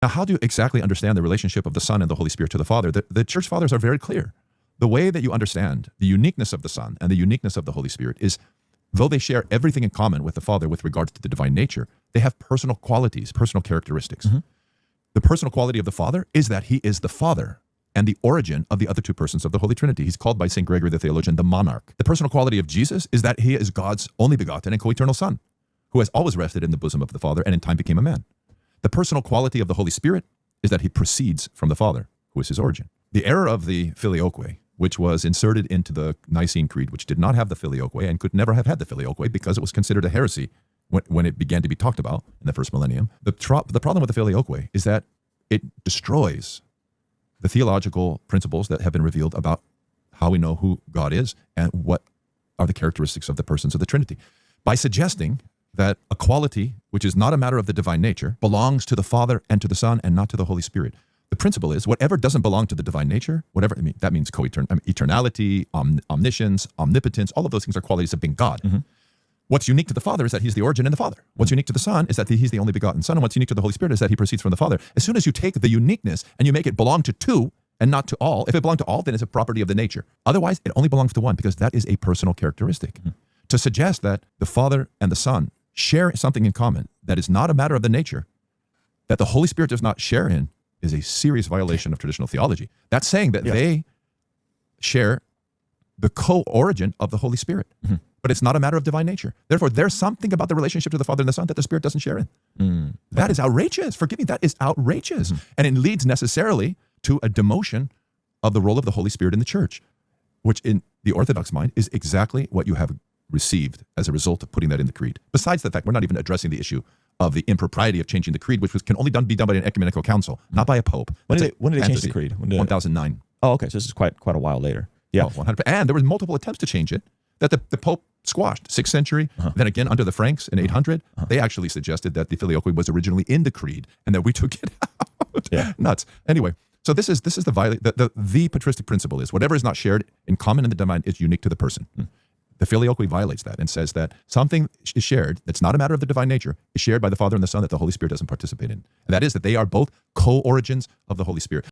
Now, how do you exactly understand the relationship of the Son and the Holy Spirit to the Father? The church fathers are very clear. The way that you understand the uniqueness of the Son and the uniqueness of the Holy Spirit is, though they share everything in common with the Father with regards to the divine nature, they have personal qualities, personal characteristics. The personal quality of the Father is that he is the Father and the origin of the other two persons of the Holy Trinity. He's called by St. Gregory the Theologian the monarch. The personal quality of Jesus is that he is God's only begotten and co-eternal Son, who has always rested in the bosom of the Father and in time became a man. The personal quality of the Holy Spirit is that he proceeds from the Father, who is his origin. The error of the filioque, which was inserted into the Nicene Creed, which did not have the filioque and could never have had the filioque because it was considered a heresy when it began to be talked about in the first millennium. The problem with the filioque is that it destroys the theological principles that have been revealed about how we know who God is and what are the characteristics of the persons of the Trinity, by suggesting that a quality which is not a matter of the divine nature belongs to the Father and to the Son and not to the Holy Spirit. The principle is whatever doesn't belong to the divine nature, whatever, that means eternality, omniscience, omnipotence, all of those things are qualities of being God. What's unique to the Father is that he's the origin in the Father. What's unique to the Son is that he's the only begotten Son. And what's unique to the Holy Spirit is that he proceeds from the Father. As soon as you take the uniqueness and you make it belong to two and not to all, if it belonged to all, then it's a property of the nature. Otherwise, it only belongs to one because that is a personal characteristic. To suggest that the Father and the Son share something in common that is not a matter of the nature, that the Holy Spirit does not share in, is a serious violation of traditional theology. That's saying that they share the co-origin of the Holy Spirit, but it's not a matter of divine nature. Therefore, there's something about the relationship to the Father and the Son that the Spirit doesn't share in. That is outrageous. Forgive me, that is outrageous. And it leads necessarily to a demotion of the role of the Holy Spirit in the church, which in the Orthodox mind is exactly what you have received as a result of putting that in the creed. Besides the fact, we're not even addressing the issue of the impropriety of changing the creed, which can only be done by an ecumenical council, not by a pope. When did they change the creed? 1009. Oh, okay. So this is quite a while later. Yeah. 100%. And there were multiple attempts to change it that the Pope squashed. 6th century, then again under the Franks in 800, they actually suggested that the filioque was originally in the creed and that we took it out. Nuts. Anyway, so this is the patristic principle is whatever is not shared in common in the divine is unique to the person. The filioque violates that and says that something is shared that's not a matter of the divine nature is shared by the Father and the Son that the Holy Spirit doesn't participate in. And that is that they are both co-origins of the Holy Spirit.